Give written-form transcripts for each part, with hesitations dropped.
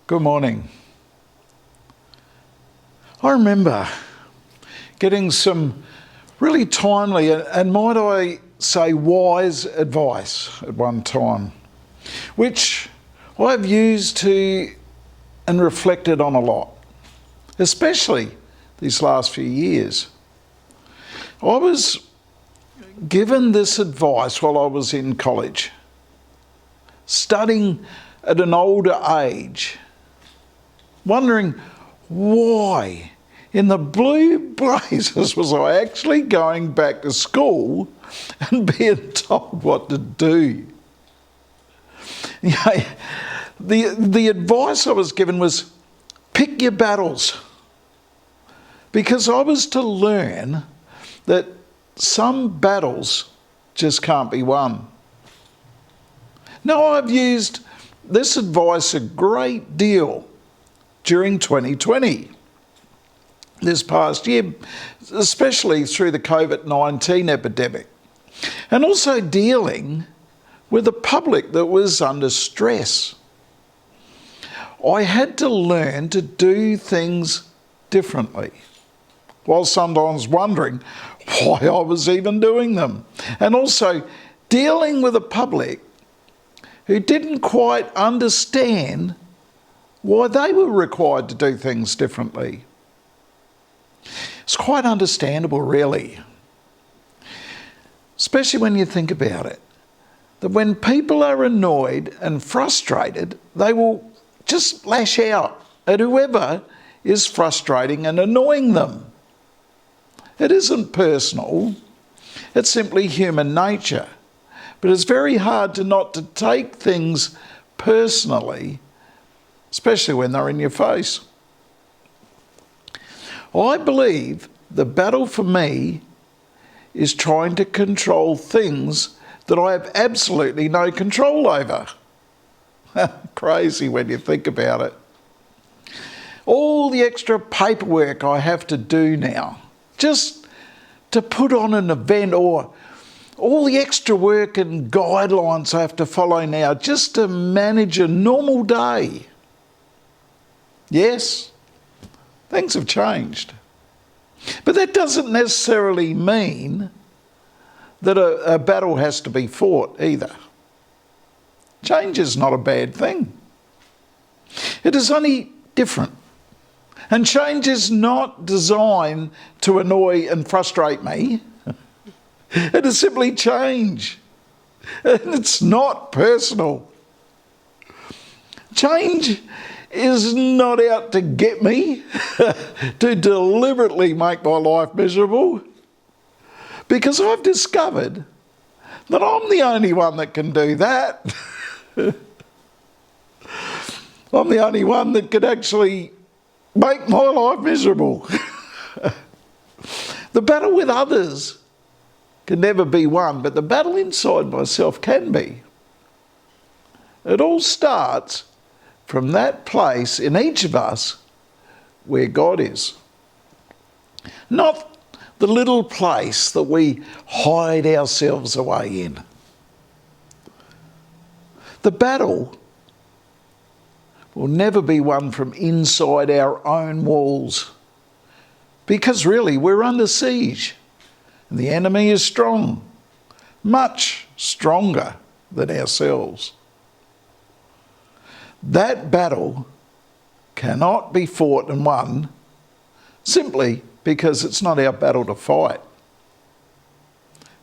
Good morning. I remember getting some really timely and might I say wise advice at one time, which I've used to and reflected on a lot, especially these last few years. I was given this advice while I was in college, studying at an older age, wondering why in the blue blazes was I actually going back to school and being told what to do. You know, the advice I was given was pick your battles, because I was to learn that some battles just can't be won. Now, I've used this advice a great deal during 2020, this past year, especially through the COVID-19 epidemic, and also dealing with a public that was under stress. I had to learn to do things differently, while sometimes wondering why I was even doing them, and also dealing with a public who didn't quite understand why they were required to do things differently. It's quite understandable, really, especially when you think about it, that when people are annoyed and frustrated, they will just lash out at whoever is frustrating and annoying them. It isn't personal, it's simply human nature. But it's very hard not to take things personally, especially when they're in your face. I believe the battle for me is trying to control things that I have absolutely no control over. Crazy when you think about it. All the extra paperwork I have to do now, just to put on an event, or all the extra work and guidelines I have to follow now just to manage a normal day. Yes, things have changed. But that doesn't necessarily mean that a battle has to be fought either. Change is not a bad thing. It is only different. And change is not designed to annoy and frustrate me. It is simply change. And it's not personal. Change is not out to get me, to deliberately make my life miserable, because I've discovered that I'm the only one that can do that. I'm the only one that could actually make my life miserable. The battle with others can never be won, but the battle inside myself can be. It all starts from that place in each of us where God is. Not the little place that we hide ourselves away in. The battle will never be won from inside our own walls, because really we're under siege and the enemy is strong, much stronger than ourselves. That battle cannot be fought and won simply because it's not our battle to fight.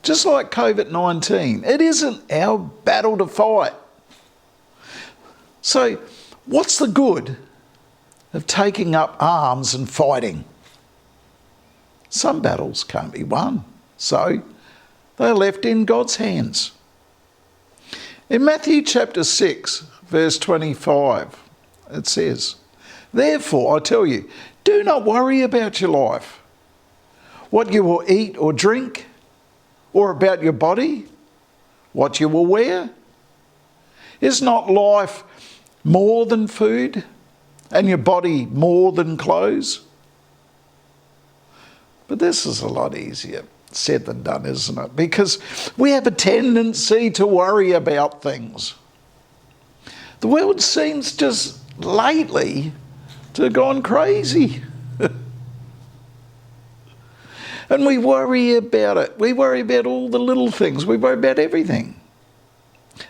Just like COVID-19, it isn't our battle to fight. So what's the good of taking up arms and fighting? Some battles can't be won, so they're left in God's hands. In Matthew chapter 6, verse 25, it says, "Therefore, I tell you, do not worry about your life, what you will eat or drink, or about your body, what you will wear. Is not life more than food, and your body more than clothes?" But this is a lot easier said than done, isn't it? Because we have a tendency to worry about things. The world seems just lately to have gone crazy. And we worry about it. We worry about all the little things. We worry about everything.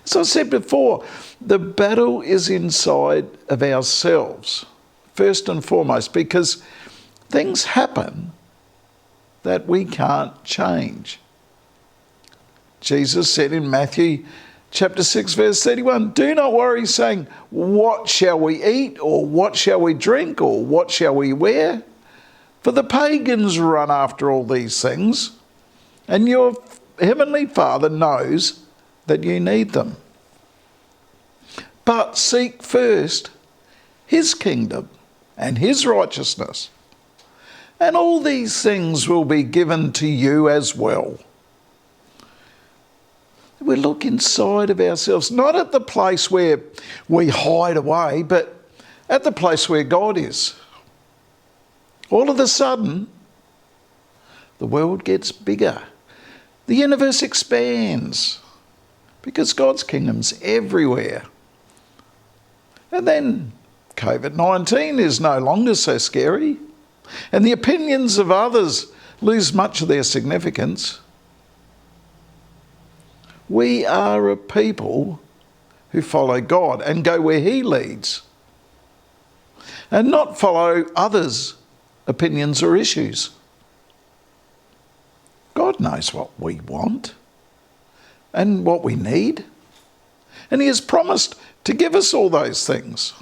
As I said before, the battle is inside of ourselves, first and foremost, because things happen that we can't change. Jesus said in Matthew chapter 6, verse 31, "Do not worry, saying, what shall we eat, or what shall we drink, or what shall we wear? For the pagans run after all these things, and your heavenly Father knows that you need them. But seek first his kingdom and his righteousness, and all these things will be given to you as well." We look inside of ourselves, not at the place where we hide away, but at the place where God is. All of a sudden, the world gets bigger. The universe expands because God's kingdom's everywhere. And then COVID-19 is no longer so scary, and the opinions of others lose much of their significance. We are a people who follow God and go where he leads, and not follow others' opinions or issues. God knows what we want and what we need, and he has promised to give us all those things.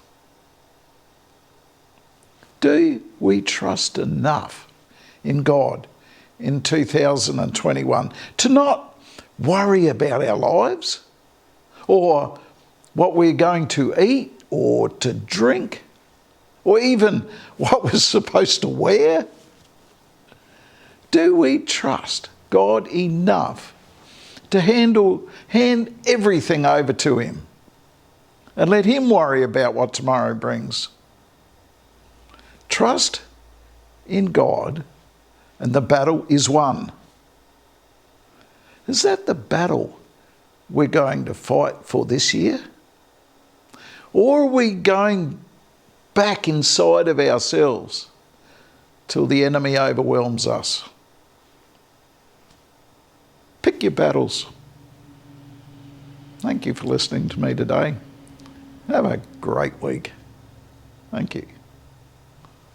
Do we trust enough in God in 2021 to not worry about our lives, or what we're going to eat or to drink, or even what we're supposed to wear? Do we trust God enough to hand everything over to him and let him worry about what tomorrow brings? Trust in God and the battle is won. Is that the battle we're going to fight for this year? Or are we going back inside of ourselves till the enemy overwhelms us? Pick your battles. Thank you for listening to me today. Have a great week. Thank you.